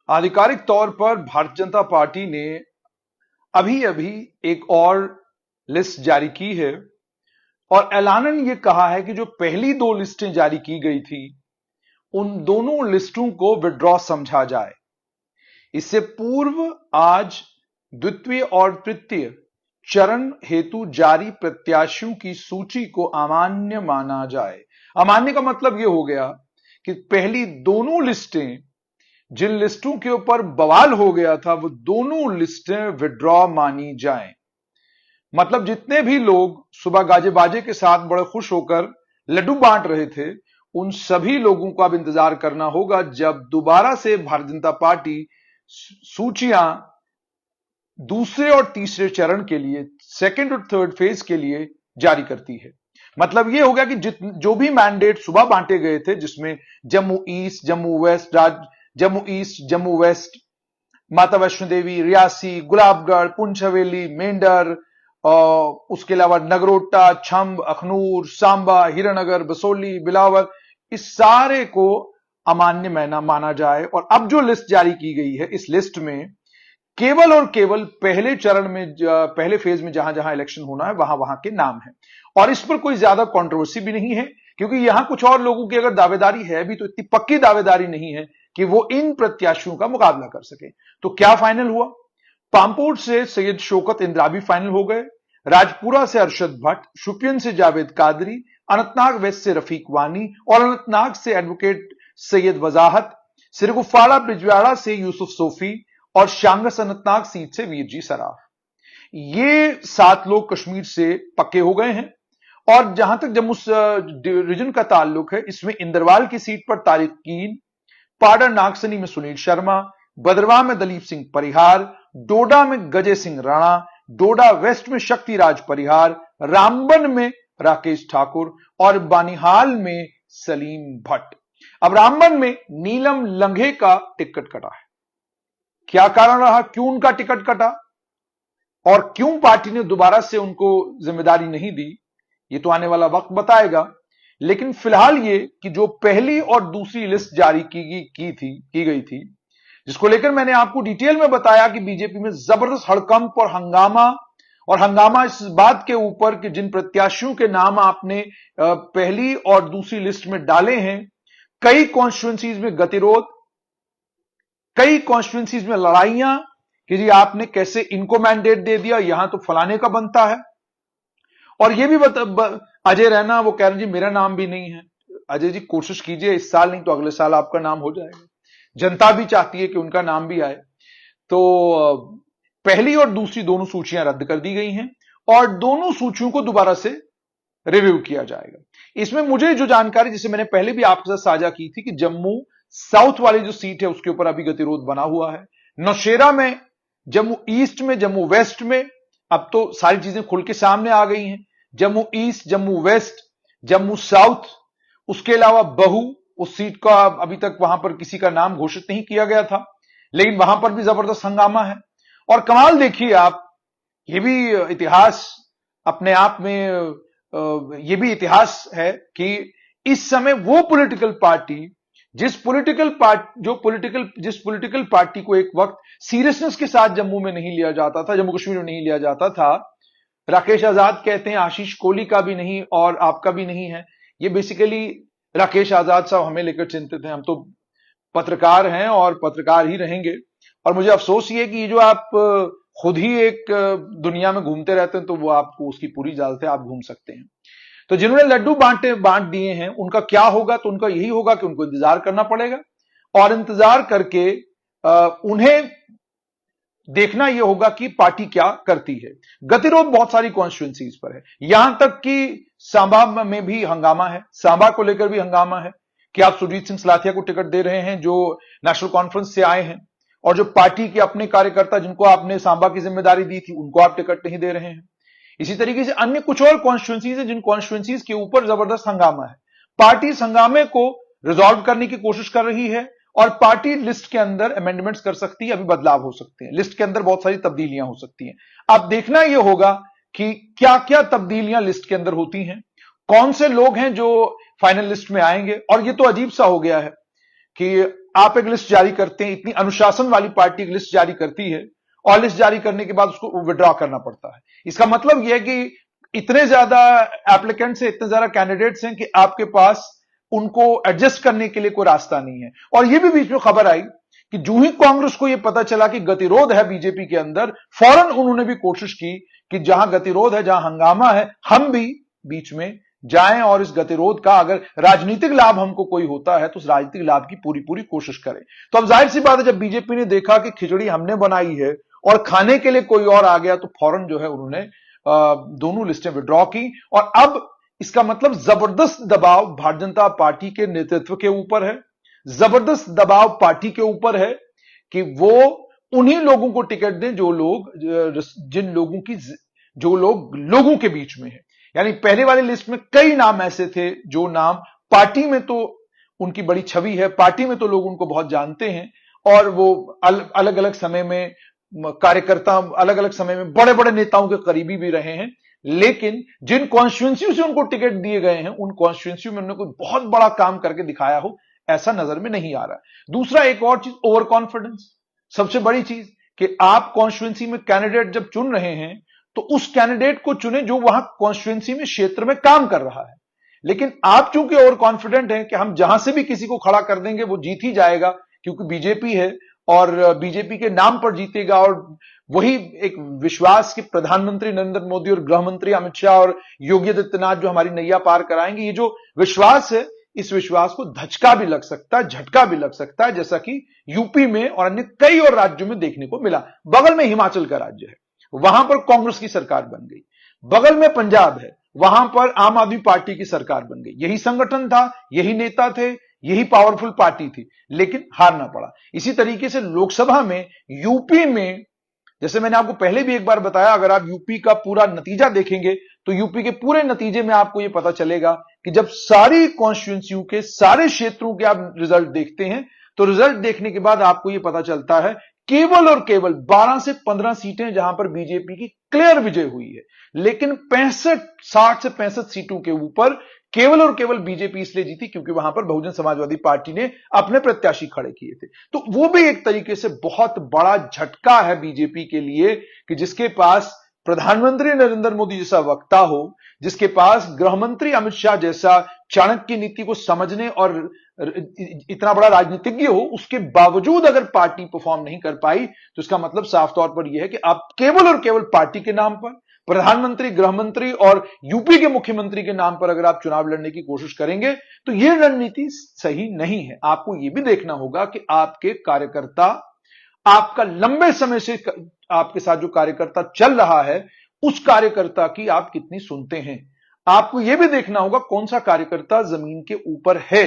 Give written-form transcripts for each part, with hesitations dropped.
आधिकारिक तौर पर भारतीय जनता पार्टी ने अभी अभी एक और लिस्ट जारी की है और ऐलानन यह कहा है कि जो पहली दो लिस्टें जारी की गई थी उन दोनों लिस्टों को विड्रॉ समझा जाए। इससे पूर्व आज द्वितीय और तृतीय चरण हेतु जारी प्रत्याशियों की सूची को अमान्य माना जाए। अमान्य का मतलब यह हो गया कि पहली दोनों लिस्टें, जिन लिस्टों के ऊपर बवाल हो गया था, वो दोनों लिस्टें विड्रॉ मानी जाएं। मतलब जितने भी लोग सुबह गाजे बाजे के साथ बड़े खुश होकर लड्डू बांट रहे थे, उन सभी लोगों को अब इंतजार करना होगा जब दोबारा से भारतीय जनता पार्टी सूचियां दूसरे और तीसरे चरण के लिए, सेकंड और थर्ड फेज के लिए जारी करती है। मतलब यह हो गया कि जो भी मैंडेट सुबह बांटे गए थे, जिसमें Jammu east, Jammu west, Jammu east, Jammu west, Mata Vaishno देवी, रियासी, गुलाबगढ़, पुंछ हवेली, मेंढर, उसके अलावा नगरोटा, छंब, अखनूर, सांबा, हीरानगर, बसोली, बिलावर, इस सारे को अमान्य माना जाए। और अब जो लिस्ट जारी की गई है, इस लिस्ट में केवल और केवल पहले चरण में, पहले फेज में जहां जहां इलेक्शन होना है वहां वहां के नाम है। और इस पर कोई ज्यादा कंट्रोवर्सी भी नहीं है, क्योंकि यहां कुछ और लोगों की अगर दावेदारी है भी तो इतनी पक्की दावेदारी नहीं है कि वो इन प्रत्याशियों का मुकाबला कर सके। तो क्या फाइनल हुआ? पामपोर से सैयद शौकत इंद्राबी फाइनल हो गए, राजपुरा से अरशद भट्ट, शुपियन से जावेद कादरी, अनंतनाग वेस्ट से रफीक वानी और अनंतनाग से एडवोकेट सैयद वजाहत, सिरगुफाड़ा बिजवाड़ा से यूसुफ सोफी और शांगस अनंतनाग सीट से वीरजी सराफ। ये 7 लोग कश्मीर से पक्के हो गए हैं। और जहां तक जम्मू रीजन का ताल्लुक है, इसमें इंदरवाल की सीट पर तारिक कीन, पाडा नागसनी में सुनील शर्मा, बदरवा में दलीप सिंह परिहार, डोडा में गजय सिंह राणा, डोडा वेस्ट में शक्तिराज परिहार, रामबन में राकेश ठाकुर और बानिहाल में सलीम भट्ट। अब रामबन में नीलम लंघे का टिकट कटा है। क्या कारण रहा, क्यों उनका टिकट कटा और क्यों पार्टी ने दोबारा से उनको जिम्मेदारी नहीं दी, ये तो आने वाला वक्त बताएगा। लेकिन फिलहाल ये कि जो पहली और दूसरी लिस्ट जारी की गई थी, जिसको लेकर मैंने आपको डिटेल में बताया कि बीजेपी में जबरदस्त हड़कंप और हंगामा इस बात के ऊपर कि जिन प्रत्याशियों के नाम आपने पहली और दूसरी लिस्ट में डाले हैं, कई कॉन्स्टिट्यूएंसीज में गतिरोध, कई कॉन्स्टिट्यूएंसीज में लड़ाइयां कि जी आपने कैसे इनको मैंडेट दे दिया, यहां तो फलाने का बनता है। और ये भी अजय रैना वो कह रहे हैं जी मेरा नाम भी नहीं है। अजय जी कोशिश कीजिए, इस साल नहीं तो अगले साल आपका नाम हो जाएगा। जनता भी चाहती है कि उनका नाम भी आए। तो पहली और दूसरी दोनों सूचियां रद्द कर दी गई हैं और दोनों सूचियों को दोबारा से रिव्यू किया जाएगा। इसमें मुझे जो जानकारी, जिसे मैंने पहले भी आपके साथ साझा की थी, कि जम्मू साउथ वाली जो सीट है उसके ऊपर अभी गतिरोध बना हुआ है। नौशेरा में, जम्मू ईस्ट में, जम्मू वेस्ट में अब तो सारी चीजें खुल के सामने आ गई हैं। Jammu east, Jammu west, Jammu south, उसके अलावा बहू, उस सीट का अभी तक वहां पर किसी का नाम घोषित नहीं किया गया था, लेकिन वहां पर भी जबरदस्त हंगामा है। और कमाल देखिए आप, ये भी इतिहास अपने आप में, ये भी इतिहास है कि इस समय वो पॉलिटिकल पार्टी जिस पॉलिटिकल पार्टी को एक वक्त सीरियसनेस के साथ जम्मू में नहीं लिया जाता था, जम्मू कश्मीर में नहीं लिया जाता था, राकेश आजाद कहते हैं आशीष कोहली का भी नहीं और आपका भी नहीं है। ये बेसिकली राकेश आजाद साहब हमें लेकर चिंतित हैं। हम तो पत्रकार हैं और पत्रकार ही रहेंगे। और मुझे अफसोस ये कि जो आप खुद ही एक दुनिया में घूमते रहते हैं, तो वो आपको उसकी पूरी इजाजत है, आप घूम सकते हैं। तो जिन्होंने लड्डू बांट दिए हैं, उनका क्या होगा? तो उनका यही होगा कि उनको इंतजार करना पड़ेगा और इंतजार करके उन्हें देखना यह होगा कि पार्टी क्या करती है। गतिरोध बहुत सारी कॉन्स्टिट्यूएंसीज पर है, यहां तक कि सांबा में भी हंगामा है। सांबा को लेकर भी हंगामा है कि आप सुरजीत सिंह सलाथिया को टिकट दे रहे हैं, जो नेशनल कॉन्फ्रेंस से आए हैं, और जो पार्टी के अपने कार्यकर्ता जिनको आपने सांबा की जिम्मेदारी दी थी, उनको आप टिकट नहीं दे रहे हैं। इसी तरीके से अन्य कुछ और कॉन्स्टिट्यूएंसीज हैं जिन कॉन्स्टिट्यूएंसीज के ऊपर जबरदस्त हंगामा है। पार्टी इस हंगामे को रिजॉल्व करने की कोशिश कर रही है और पार्टी लिस्ट के अंदर अमेंडमेंट्स कर सकती है, अभी बदलाव हो सकते हैं, लिस्ट के अंदर बहुत सारी तब्दीलियां हो सकती हैं। अब देखना यह होगा कि क्या क्या तब्दीलियां लिस्ट के अंदर होती हैं, कौन से लोग हैं जो फाइनल लिस्ट में आएंगे। और यह तो अजीब सा हो गया है कि आप एक लिस्ट जारी करते हैं, इतनी अनुशासन वाली पार्टी एक लिस्ट जारी करती है और लिस्ट जारी करने के बाद उसको विड्रॉ करना पड़ता है। इसका मतलब यह है कि इतने ज्यादा एप्लीकेंट्स हैं, इतने ज्यादा कैंडिडेट्स हैं कि आपके पास उनको एडजस्ट करने के लिए कोई रास्ता नहीं है। और यह भी बीच में खबर आई कि जो ही कांग्रेस को यह पता चला कि गतिरोध है बीजेपी के अंदर, फौरन उन्होंने भी कोशिश की कि जहां गतिरोध है, जहां हंगामा है, हम भी बीच में जाएं और इस गतिरोध का अगर राजनीतिक लाभ हमको कोई होता है तो उस राजनीतिक लाभ की पूरी पूरी कोशिश करें। तो अब जाहिर सी बात है, जब बीजेपी ने देखा कि खिचड़ी हमने बनाई है और खाने के लिए कोई और आ गया, तो फौरन जो है उन्होंने दोनों लिस्टें विड्रॉ की। और अब इसका मतलब जबरदस्त दबाव भारतीय जनता पार्टी के नेतृत्व के ऊपर है, जबरदस्त दबाव पार्टी के ऊपर है कि वो उन्हीं लोगों को टिकट दें जो लोग लोगों के बीच में है। यानी पहले वाली लिस्ट में कई नाम ऐसे थे जो नाम पार्टी में तो उनकी बड़ी छवि है, पार्टी में तो लोग उनको बहुत जानते हैं और वो अलग अलग समय में कार्यकर्ता, अलग अलग समय में बड़े बड़े नेताओं के करीबी भी रहे हैं, लेकिन जिन कॉन्स्टिट्यूंसी से उनको टिकट दिए गए हैं उन कॉन्स्टिट्यूंसी में उन्होंने कोई बहुत बड़ा काम करके दिखाया हो, ऐसा नजर में नहीं आ रहा है। दूसरा एक और चीज, ओवर कॉन्फिडेंस। सबसे बड़ी चीज कि आप कॉन्स्टिट्यूंसी में कैंडिडेट जब चुन रहे हैं तो उस कैंडिडेट को चुने जो वहां कॉन्स्टिट्यूंसी में क्षेत्र में काम कर रहा है। लेकिन आप चूंकि ओवर कॉन्फिडेंट हैं कि हम जहां से भी किसी को खड़ा कर देंगे वो जीत ही जाएगा, क्योंकि बीजेपी है और बीजेपी के नाम पर जीतेगा, और वही एक विश्वास कि प्रधानमंत्री नरेंद्र मोदी और गृह मंत्री अमित शाह और योगी आदित्यनाथ जो हमारी नैया पार कराएंगे, ये जो विश्वास है, इस विश्वास को धचका भी लग सकता है, झटका भी लग सकता है, जैसा कि यूपी में और अन्य कई और राज्यों में देखने को मिला। बगल में हिमाचल का राज्य है, वहां पर कांग्रेस की सरकार बन गई। बगल में पंजाब है, वहां पर आम आदमी पार्टी की सरकार बन गई। यही संगठन था, यही नेता थे, यही पावरफुल पार्टी थी, लेकिन हारना पड़ा। इसी तरीके से लोकसभा में, यूपी में, जैसे मैंने आपको पहले भी एक बार बताया, अगर आप यूपी का पूरा नतीजा देखेंगे तो यूपी के पूरे नतीजे में आपको यह पता चलेगा कि जब सारी कॉन्स्टिट्यूंसियों के, सारे क्षेत्रों के आप रिजल्ट देखते हैं, तो रिजल्ट देखने के बाद आपको यह पता चलता है केवल और केवल 12 से 15 सीटें जहां पर बीजेपी की क्लियर विजय हुई है, लेकिन 60 से 65 सीटों के ऊपर केवल और केवल बीजेपी इसलिए जीती क्योंकि वहां पर बहुजन समाजवादी पार्टी ने अपने प्रत्याशी खड़े किए थे। तो वो भी एक तरीके से बहुत बड़ा झटका है बीजेपी के लिए कि जिसके पास प्रधानमंत्री नरेंद्र मोदी जैसा वक्ता हो, जिसके पास गृहमंत्री अमित शाह जैसा चाणक्य नीति को समझने और इतना बड़ा राजनीतिज्ञ हो, उसके बावजूद अगर पार्टी परफॉर्म नहीं कर पाई, तो इसका मतलब साफ तौर पर यह है कि आप केवल और केवल पार्टी के नाम पर, प्रधानमंत्री, गृहमंत्री और यूपी के मुख्यमंत्री के नाम पर अगर आप चुनाव लड़ने की कोशिश करेंगे तो यह रणनीति सही नहीं है। आपको यह भी देखना होगा कि आपके कार्यकर्ता, आपका लंबे समय से आपके साथ जो कार्यकर्ता चल रहा है, उस कार्यकर्ता की आप कितनी सुनते हैं। आपको यह भी देखना होगा कौन सा कार्यकर्ता जमीन के ऊपर है।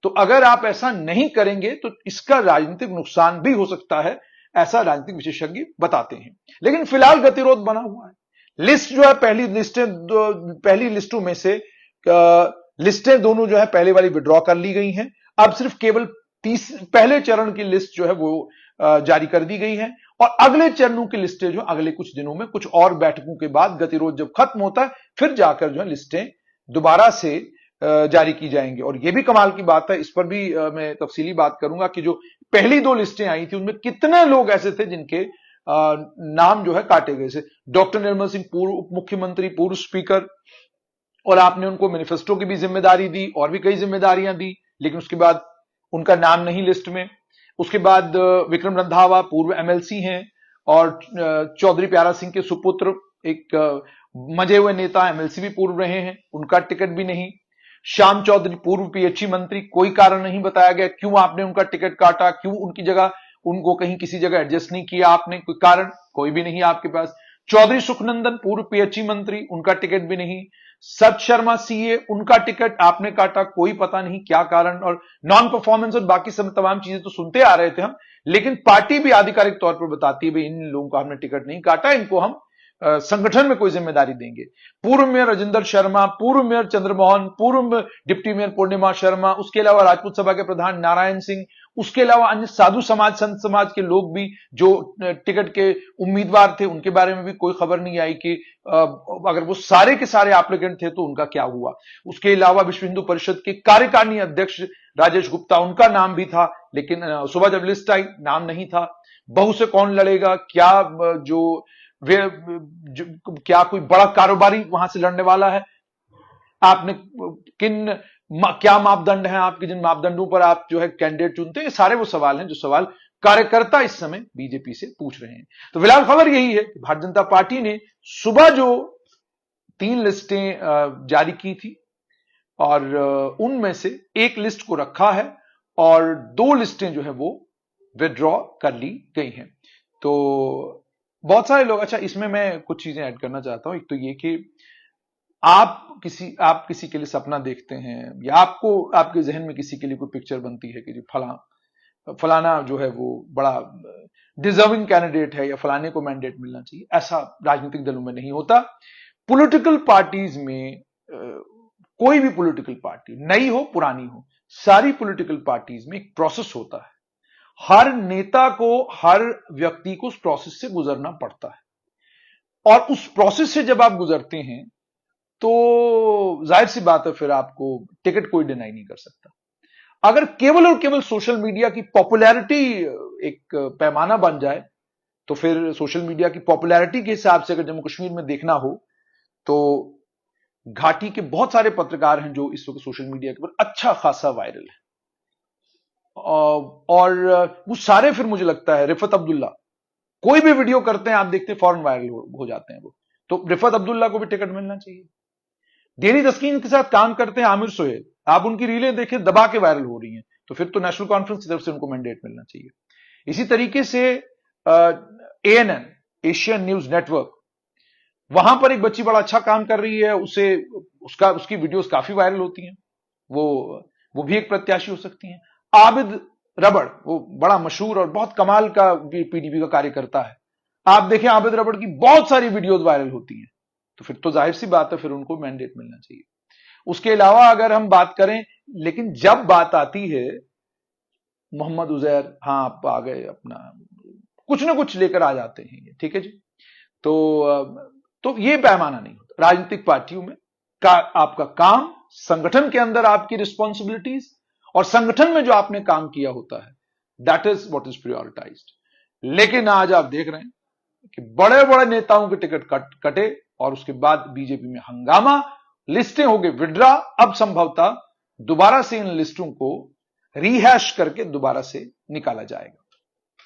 तो अगर आप ऐसा नहीं करेंगे तो इसका राजनीतिक नुकसान भी हो सकता है, ऐसा राजनीतिक विशेषज्ञ बताते हैं। लेकिन फिलहाल गतिरोध बना हुआ है। लिस्ट जो है, पहली लिस्टों में से लिस्टें दोनों जो है पहले वाली विड्रॉ कर ली गई हैं। अब सिर्फ केवल पहले चरण की लिस्ट जो है वो जारी कर दी गई है और अगले चरणों की लिस्टें जो अगले कुछ दिनों में, कुछ और बैठकों के बाद, गतिरोध जब खत्म होता है, फिर जाकर जो है लिस्टें दोबारा से जारी की जाएंगी। और यह भी कमाल की बात है, इस पर भी मैं तफसीली बात करूंगा कि जो पहली 2 लिस्टें आई थी उनमें कितने लोग ऐसे थे जिनके नाम जो है काटे गए थे। डॉक्टर निर्मल सिंह, पूर्व उप मुख्यमंत्री, पूर्व स्पीकर, और आपने उनको मैनिफेस्टो की भी जिम्मेदारी दी और भी कई जिम्मेदारियां दी, लेकिन उसके बाद उनका नाम नहीं लिस्ट में। उसके बाद विक्रम रंधावा पूर्व एमएलसी हैं और चौधरी प्यारा सिंह के सुपुत्र, एक मजे हुए नेता, एमएलसी भी पूर्व रहे हैं, उनका टिकट भी नहीं। श्याम चौधरी पूर्व पीएचई मंत्री, कोई कारण नहीं बताया गया क्यों आपने उनका टिकट काटा, क्यों उनकी जगह उनको कहीं किसी जगह एडजस्ट नहीं किया आपने, कोई कारण कोई भी नहीं आपके पास। चौधरी सुखनंदन पूर्व पीएचई मंत्री, उनका टिकट भी नहीं। सत शर्मा सीए, उनका टिकट आपने काटा, कोई पता नहीं क्या कारण, और नॉन परफॉर्मेंस और बाकी सब तमाम चीजें तो सुनते आ रहे थे हम, लेकिन पार्टी भी आधिकारिक तौर पर बताती है भाई इन लोगों को हमने टिकट नहीं काटा, इनको हम संगठन में कोई जिम्मेदारी देंगे। पूर्व मेयर राजेंद्र शर्मा, पूर्व मेयर चंद्रमोहन, पूर्व डिप्टी मेयर पूर्णिमा शर्मा, उसके अलावा राजपूत सभा के प्रधान नारायण सिंह, उसके अलावा अन्य साधु समाज, संत समाज के लोग भी जो टिकट के उम्मीदवार थे, उनके बारे में भी कोई खबर नहीं आई कि अगर वो सारे के सारे एप्लीकेंट थे तो उनका क्या हुआ। उसके अलावा विश्व हिंदू परिषद के कार्यकारिणी अध्यक्ष राजेश गुप्ता उनका नाम भी था, लेकिन सुबह जब लिस्ट आई नाम नहीं था। बहू से कौन लड़ेगा, क्या क्या कोई बड़ा कारोबारी वहां से लड़ने वाला है, आपने क्या मापदंड है आपके, जिन मापदंडों पर आप जो है कैंडिडेट चुनते हैं, ये सारे वो सवाल हैं जो सवाल कार्यकर्ता इस समय बीजेपी से पूछ रहे हैं। तो फिलहाल खबर यही है कि भारतीय जनता पार्टी ने सुबह जो 3 लिस्टें जारी की थी और उनमें से एक लिस्ट को रखा है और 2 लिस्टें जो है वो विड्रॉ कर ली गई हैं। तो बहुत सारे लोग, अच्छा इसमें मैं कुछ चीजें ऐड करना चाहता हूं। एक तो ये कि आप किसी के लिए सपना देखते हैं या आपको आपके जहन में किसी के लिए कोई पिक्चर बनती है कि जो फलाना जो है वो बड़ा डिजर्विंग कैंडिडेट है या फलाने को मैंडेट मिलना चाहिए, ऐसा राजनीतिक दलों में नहीं होता। पॉलिटिकल पार्टीज में कोई भी पॉलिटिकल पार्टी, नई हो पुरानी हो, सारी पॉलिटिकल पार्टीज में एक प्रोसेस होता है। हर नेता को, हर व्यक्ति को उस प्रोसेस से गुजरना पड़ता है और उस प्रोसेस से जब आप गुजरते हैं तो जाहिर सी बात है फिर आपको टिकट कोई डिनाई नहीं कर सकता। अगर केवल और केवल सोशल मीडिया की पॉपुलैरिटी एक पैमाना बन जाए तो फिर सोशल मीडिया की पॉपुलैरिटी के हिसाब से अगर जम्मू कश्मीर में देखना हो तो घाटी के बहुत सारे पत्रकार हैं जो इस वक्त सोशल मीडिया के ऊपर अच्छा खासा वायरल है और वो सारे फिर मुझे लगता है रिफत अब्दुल्ला कोई भी वीडियो करते हैं आप देखते हैं फौरन वायरल हो जाते हैं वो। तो रिफत अब्दुल्ला को भी टिकट मिलना चाहिए। डेनी तस्कीन के साथ काम करते हैं आमिर सुहेल, आप उनकी रीलें देखें दबा के वायरल हो रही हैं, तो फिर तो नेशनल कॉन्फ्रेंस की तरफ से उनको मैंडेट मिलना चाहिए। इसी तरीके से ANN, एशियन न्यूज नेटवर्क, वहां पर एक बच्ची बड़ा अच्छा काम कर रही है, उसकी वीडियोस काफी वायरल होती हैं, वो भी एक प्रत्याशी हो सकती हैं। आबिद रबड़, वो बड़ा मशहूर और बहुत कमाल का PDP का कार्यकर्ता है, आप देखें आबिद रबड़ की बहुत सारी वीडियोस वायरल होती हैं, तो फिर तो जाहिर सी बात है फिर उनको मैंडेट मिलना चाहिए। उसके अलावा अगर हम बात करें, लेकिन जब बात आती है मोहम्मद उजैर, हाँ आप आ गए, अपना कुछ ना कुछ लेकर आ जाते हैं, ठीक है जी। तो ये पैमाना नहीं होता राजनीतिक पार्टियों में का। आपका काम, संगठन के अंदर आपकी रिस्पॉन्सिबिलिटीज और संगठन में जो आपने काम किया होता है, that is what is prioritised. लेकिन आज आप देख रहे हैं कि बड़े बड़े नेताओं के टिकट कटे और उसके बाद बीजेपी में हंगामा, लिस्टें हो गई विड्रा। अब संभवतः दोबारा से इन लिस्टों को रिहैश करके दोबारा से निकाला जाएगा।